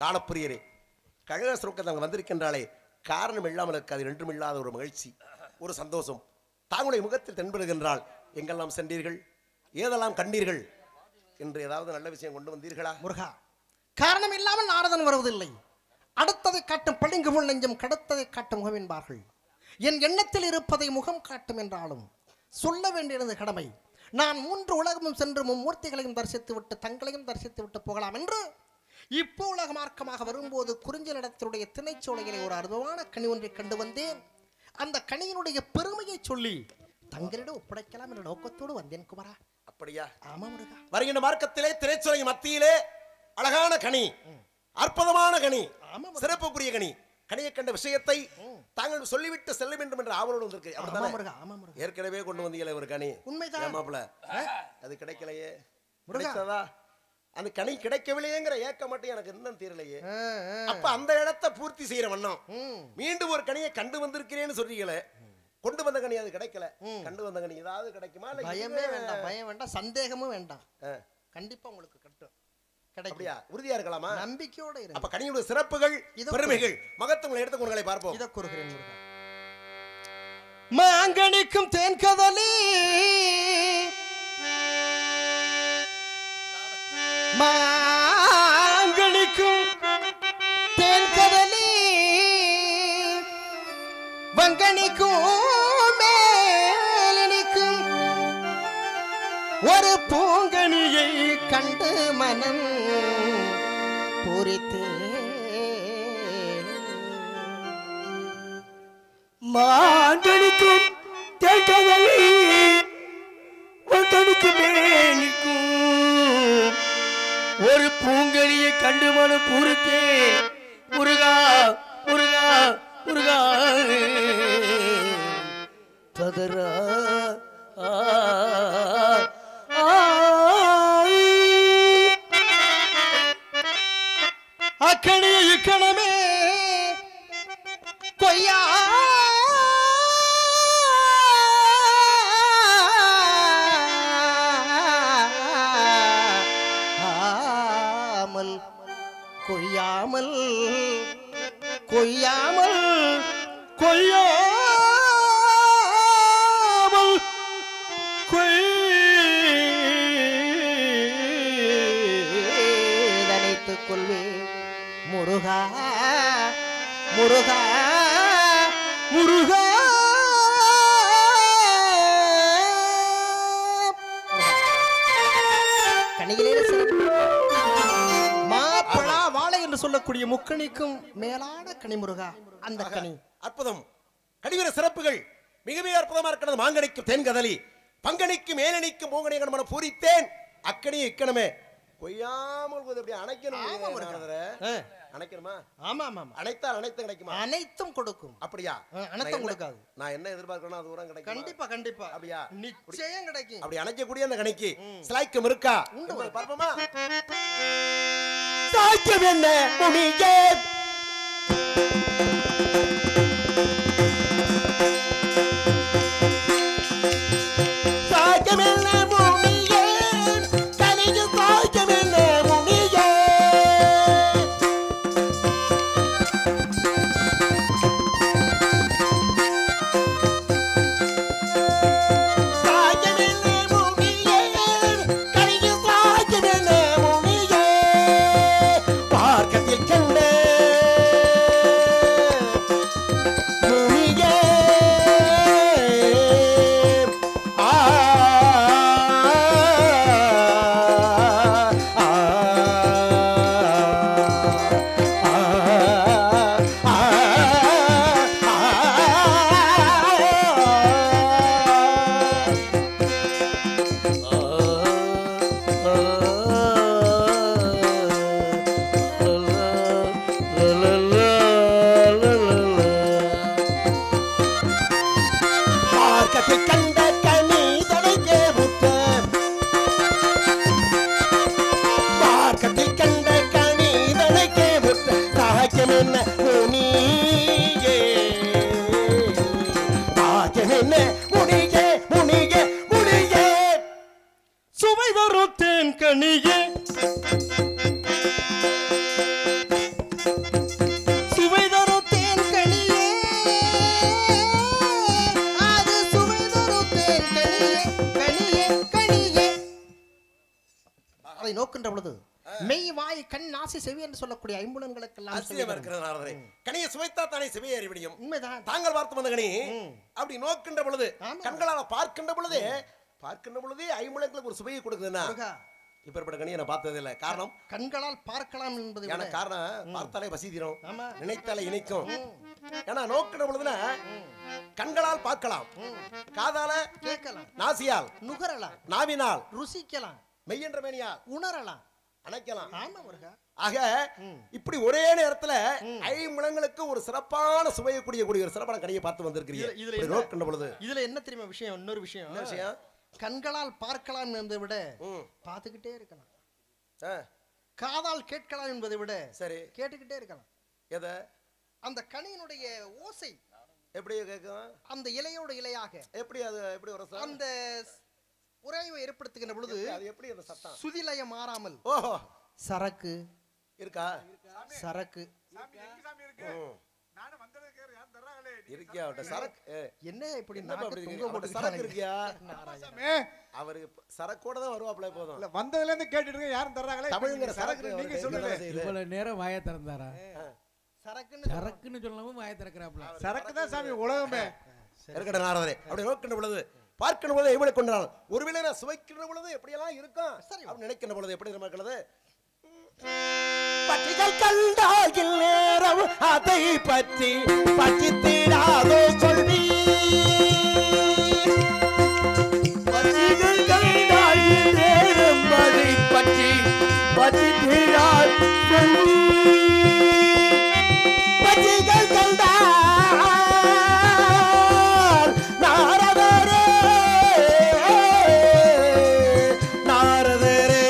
காலப்பிரியரே, கழக சுருக்கத்தை அவங்க வந்திருக்கின்றாலே காரணம் இல்லாமல் இருக்காது. ரெண்டும் இல்லாத ஒரு மகிழ்ச்சி, ஒரு சந்தோஷம் தாங்களுடைய முகத்தில் தென்படுகின்றால். எங்கெல்லாம் சென்றீர்கள், ஏதெல்லாம் கண்டீர்கள் என்று ஏதாவது நல்ல விஷயம் கொண்டு வந்தீர்களா? முருகா, காரணம் இல்லாமல் நாரதன் வருவதில்லை. அடுத்ததை காட்டும் பளிங்கு முள் நெஞ்சம் கடத்ததை காட்டும் முகம் என்பார்கள். என் எண்ணத்தில் இருப்பதை முகம் காட்டும் என்றாலும் சொல்ல வேண்டியது கடமை. நான் 3 உலகமும் சென்று மும்மூர்த்திகளையும் தரிசித்து விட்டு தங்களையும் தரிசித்து விட்டு போகலாம் என்று இப்போ உலக மார்க்கமாக வரும்போது குறிஞ்சி நடத்தினுடைய திணைச்சோலைகளை ஒரு அற்புதமான கனி ஒன்றை கண்டு வந்தேன். அந்த கனியினுடைய பெருமையை சொல்லி தங்களிடம் ஒப்படைக்கலாம் என்ற நோக்கத்தோடு வந்தேன் குமரா. அப்படியா? ஆமா முருகா. வருகின்ற மார்க்கத்திலே திரைச்சோலை மத்தியிலே அழகான கனி, அற்புதமான கனி, சிறப்புக்குரிய கனி. கனியை கண்ட விஷயத்தை தாங்கள் சொல்லிவிட்டு செல்ல வேண்டும் என்ற ஆவலோடு வந்திருக்கு. ஏற்கனவே கொண்டு வந்தீங்களே ஒரு கனி, உண்மைதான் மாப்பிள்ள, அது கிடைக்கலையே. கிடைச்சதா? அந்த கனி கிடைக்கவில்லையேங்கிற ஏக்கம் மட்டும் எனக்கு இன்னும் தீரலையே. அப்ப அந்த இடத்தை பூர்த்தி செய்யற வண்ணம் மீண்டும் ஒரு கனியை கண்டு வந்திருக்கிறேன்னு சொல்றீங்களே. கொண்டு வந்த கனி அது கிடைக்கல. கண்டு வந்த கனி ஏதாவது கிடைக்குமா? பயமே வேண்டாம், பயம் வேண்டாம், சந்தேகமும் வேண்டாம். கண்டிப்பா உங்களுக்கு கிடைக்கும். அப்படியா? உறுதியா இருக்கலாமா? நம்பிக்கையோட இருங்க. அப்ப கனியோட சிறப்புகள், பெருமைகள், மகத்துவங்களை எடுத்து கொள்களை பார்ப்போம். இத கூறுகிறேன் முருகா. மாங்கனிக்கும் தேன்கதலி, மாங்கனிக்கும் தேன்கதலி, வங்கனிக்கும் மேலனிக்கும் ஒரு பூங்கனியை கண்டு மனம் பூரித்து, மாங்கனிக்கும் தேன்கதலி, வங்கனிக்கு மேலனிக்கும் ஒரு பூங்கனியை கண்டு மனம் பூரித்தே. முருகா முருகா முருகா ததரா அக்கணியை இக்கணமே கொய்யா கொய்யாமல் கொய்யாமல் கொய்யாமல் நினைத்துக் கொள்வே முருகா முருகா முருகா. கனியிலே மாப்பழா வாழை என்று சொல்லக்கூடிய முக்கணிக்கும் மேலான கனி முருகா. அந்த கனி அற்புதம். கனிவர சிறப்புகள் மிக மிக அற்புதமா இருக்கிறது. மாங்கனிக்கும் தேன்கதலி, பங்கனிக்கும் மேலனிக்கும் பூங்கனியை கண்டு மனம் பூரித்தேன். அக்கனியை இக்கணமே கொய்யாமல் அப்படி அணைக்கணும். அணைக்கணுமா? ஆமா ஆமா. அனைத்தால் அனைத்தும் கிடைக்குமா? அனைத்தும் கொடுக்கும். அப்படியா? அனைத்தும் கொடுக்காது. நான் என்ன எதிர்பார்க்கணும் அது தூரம் கிடைக்கும். கண்டிப்பா கண்டிப்பா. அப்படியா? நிச்சயம் கிடைக்கும். அப்படி அணைக்கக்கூடிய அந்த கணிக்கு ஸ்லாய்க்கம் இருக்கா? பார்ப்போமா? சாய்க்கம் என்ன முனியே, சாய்க்கம் என்ன முனியே, கனிக்கு சாய்க்கம் என்ன முனியே, சாய்க்கம் என்ன முனியே, கனிக்கு சாய்க்கம் என்ன முனியே, பார்க்கத்தில் கண்ட முனியே, பார்க்கத்தில் கண்ட கனி தடைக்கே புத்த, பார்க்கத்தில் கண்ட கனி தடைக்கே புத்த, சாக்கியம் என்ன முனியே, சாக்கியம் என்ன முனியே முனியே முனியே, சுவை தரும் தேன் கனியே சுவை தரும் தேன் கனியே, அது சுவை தரும் தேன் கனியே, கனியே கனியே. அதை நோக்கின்ற பொழுது மெய் வாய் கண் நாசி செவி என்று சொல்லக்கூடிய ஐம்புலன்களுக்கெல்லாம் ஆச்சரியமா இருக்கிறது நாரதரே. கனியை சுவைத்தா தானே செவியை அறிய முடியும். உண்மைதான். தாங்கள் பார்த்து வந்த கனி அப்படி நோக்கின்ற பொழுது கண்களால பார்க்கின்ற பொழுதே ஐம்புலன்களுக்கு ஒரு சுவையை கொடுக்குதுன்னா இப்பேற்பட்ட கனியை நான் பார்த்தது இல்லை. காரணம் கண்களால் பார்க்கலாம் என்பது ஏன்னா காரணம் பார்த்தாலே பசி தீரும், நினைத்தாலே இனிக்கும். ஏன்னா நோக்கின்ற பொழுதுனா கண்களால் பார்க்கலாம், காதால கேட்கலாம், நாசியால் நுகரலாம், நாவினால் ருசிக்கலாம், மெய்யென்ற மேனியால் உணரலாம், அணைக்கலாம். ஆமா முருகா. ஆக இப்படி ஒரே நேரத்துல ஐம்புலன்களுக்கு ஒரு சிறப்பான சுவையை கூடிய ஒரு சிறப்பான கனியை பார்த்து வந்திருக்கிறீங்க. இதுல நோக்கின்ற பொழுது இதுல என்ன தெரியுமா விஷயம்? இன்னொரு விஷயம், கண்களால் பார்க்கலாம் என்பதை விட பார்த்துக்கிட்டே இருக்கலாம், காதால் கேட்கலாம் என்பதை விட சரி கேட்டுக்கிட்டே இருக்கலாம். எதை? அந்த கனியினுடைய ஓசை எப்படி கேட்கும்? அந்த இலையோட இலையாக எப்படி அது எப்படி ஒரு அந்த உறைவை ஏற்படுத்துகின்ற பொழுது அது எப்படி அந்த சத்தம் சுதிலயம் மாறாமல் ஓஹோ சரக்கு இருக்கா? சரக்கு இருக்கியா? சரக்கு என்ன இப்படி சரக்கு இருக்கியா? அவரு சரக்கோட தான் வருவாப்ல. போதும் வந்ததுல இருந்து கேட்டுட்டு யாரும் தர்றாங்களே தமிழ்ங்கிற சரக்கு நீங்க சொல்லுங்க. இவ்வளவு நேரம் வாயை திறந்தாரா? சரக்குன்னு சொல்லவும் வாயை திறக்கிறாப்ல. சரக்கு தான் சாமி உலகமே. இருக்கட்டும் நாரதரே. அப்படி நோக்கின்ற பொழுது பார்க்கின்ற பொழுது எப்படி கொண்டான், ஒருவேளை நான் சுவைக்கின்ற பொழுது எப்படியெல்லாம் இருக்கும் அப்படி நினைக்கின்ற பொழுது எப்படி இருக்கிறது? பற்றிகள் கண்டாகில் நேரம் அதை பற்றி பற்றித்திடாதோ சொல்வி. பற்றிகள் கண்டாகில் நேரம் அதை பற்றி பற்றித்திடாதோ சொல்வி. பற்றிகள் கண்டால் நாரதரே நாரதரே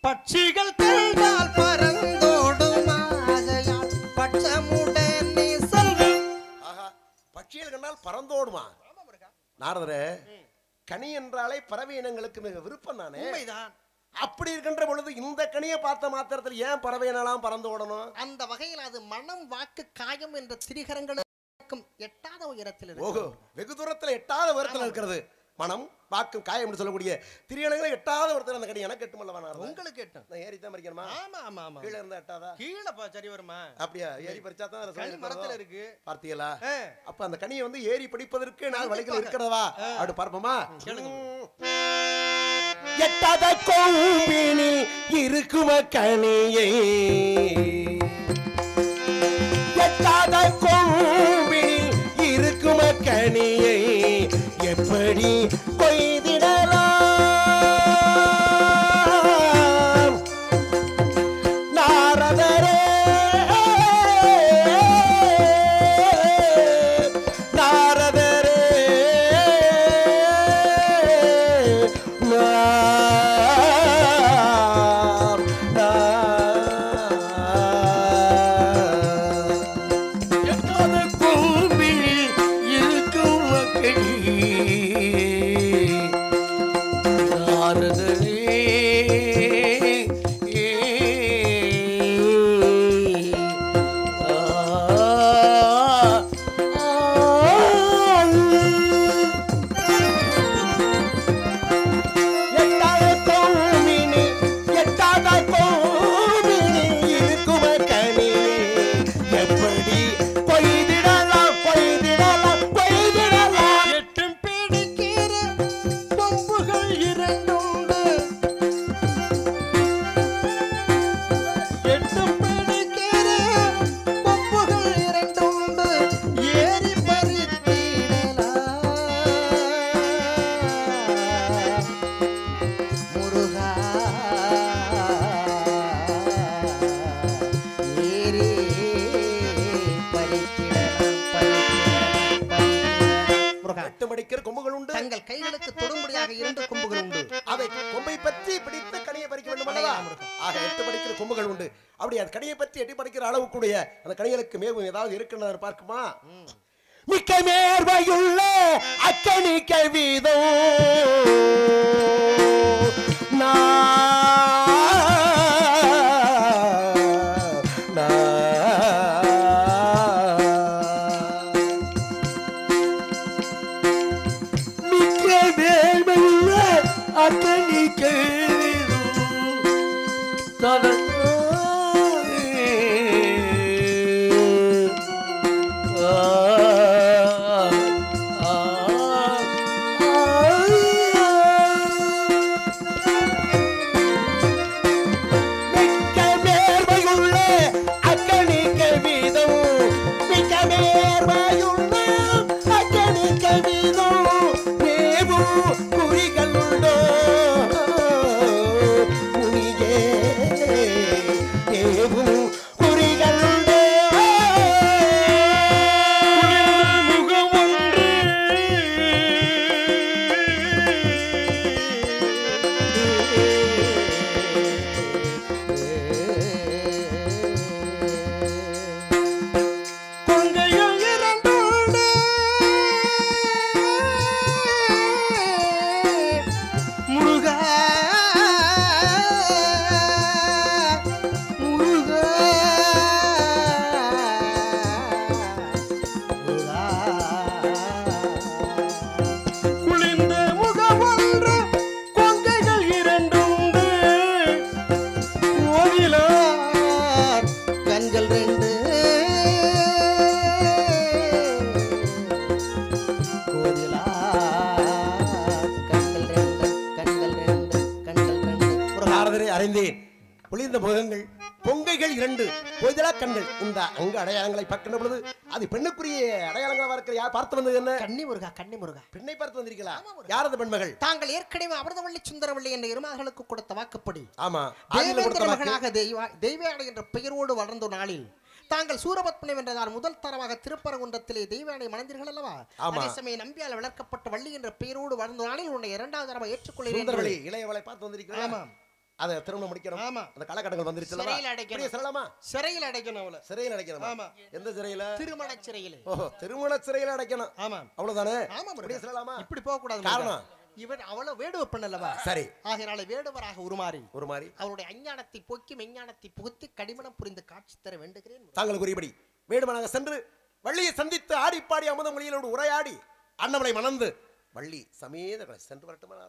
பட்சிகள் கண்டால் பறந்தோடும் ஆகையால் பட்சமுடன் நீ செல்வி. பட்சிகள் கண்டால் பறந்தோடுமா? நாரதரே, கனி என்றாலே பறவை இனங்களுக்கு மிக விருப்பம் தானே? உண்மைதான். அப்படி இருக்கின்ற பொழுது இந்த கனியை பார்த்த மாத்திரத்தில் ஏன் பறவை இனெல்லாம் பறந்து ஓடணும்? அந்த வகையில் அது மனம் வாக்கு காயம் என்ற திரிகரங்களுக்கும் எட்டாத உயரத்தில் ஓஹோ, இருக்கு. வெகு தூரத்தில் எட்டாத உயரத்தில் இருக்கிறது. மனம் வாக்கும் காயம் என்று சொல்லக்கூடிய திரியணங்களை எட்டாத ஒருத்தர் அந்த கனி எனக்கு எட்டுமல்லவா? உங்களுக்கு எட்டும். நான் ஏறி தான் பறிக்கணுமா? ஆமா ஆமா ஆமா. கீழே இருந்தா எட்டாதா? கீழே சரி வருமா? அப்படியா? ஏறி பறிச்சா தான் கனி மரத்துல இருக்கு. பார்த்தீங்களா? அப்ப அந்த கனியை வந்து ஏறி பிடிப்பதற்கு நான் வழிகள் இருக்கிறதா அப்படி பார்ப்போமா? எட்டாத கோம்பினில் இருக்கும கனியை, எட்டாத கோம்பினில் இருக்கும கனியை எப்படி கொய்திடலாம் நாரதரே நாரதரே எட்டாத அதை கொம்பை பற்றி பிடித்து கனியை பறிக்க வேண்டும் அல்லவா? ஆக 8 படிக்கிற கொம்புகள் உண்டு. அப்படி அது கனியை பற்றி 8 படிக்கிற அளவு கூடிய அந்த கனிகளுக்கு மேலும் ஏதாவது இருக்குன்னு பார்க்குமா? மிக்க மேர்வையுள்ள அக்கனி கவிதம் மிக்க மேர்வையுள்ள அக்கனி கவிதம் அறிந்தேன். பொழிந்த முகங்கள், பொங்கைகள் 2, பொய்தலா கண்கள். இந்த அங்க அடையாளங்களை பார்க்கின்ற பொழுது அது பெண்ணுக்குரிய அடையாளங்களா இருக்கிற யார் பார்த்து வந்தது என்ன? கன்னி முருகா, கன்னி முருகா. பெண்ணை பார்த்து வந்திருக்கலாம். யார் அந்த பெண்மகள்? தாங்கள் ஏற்கனவே அமிர்தவள்ளி சுந்தரவள்ளி என்ற இருமகளுக்கு கொடுத்த வாக்குப்படி ஆமா, தேவேந்திர மகனாக தெய்வானை என்ற பெயரோடு வளர்ந்த நாளில் தாங்கள் சூரபத்மனை வென்றதால் முதல் தரமாக திருப்பரங்குன்றத்திலே தெய்வானை மணந்தீர்கள் அல்லவா? அதே சமயம் நம்பியால் வளர்க்கப்பட்ட வள்ளி என்ற பெயரோடு வளர்ந்த நாளில் உன்னை 2வது தரமாக ஏற்றுக்கொள்ள இளையவளை பார்த்து வந்திருக்கிறேன். அத திருமணம் முடிக்கணும். ஆமா, அந்த காலகட்டங்கள் வந்துருச்சு. சிறையில் அடைக்கணும். சொல்லலாமா? சிறையில் அடைக்கணும். அவளை சிறையில் அடைக்கணும். ஆமா. எந்த சிறையில? திருமண சிறையில். ஓஹோ, திருமண சிறையில் அடைக்கணும். ஆமா, அவ்வளவுதானே? ஆமா. அப்படியே சொல்லலாமா? இப்படி போக கூடாது. காரணம் இவர் அவள வேடுவ பெண்ணல்லவா? சரி. ஆகையால வேடுவராக உருமாறி அவருடைய அஞ்ஞானத்தை போக்கி மெஞ்ஞானத்தை புகுத்தி கடிமணம் புரிந்து காட்சி தர வேண்டுகிறேன். தாங்கள் குறிப்படி வேடுவனாக சென்று வள்ளியை சந்தித்து ஆடிப்பாடி அமுத மொழியிலோடு உரையாடி அண்ணவளை மணந்து வள்ளி சமேத சென்று வரட்டுமா?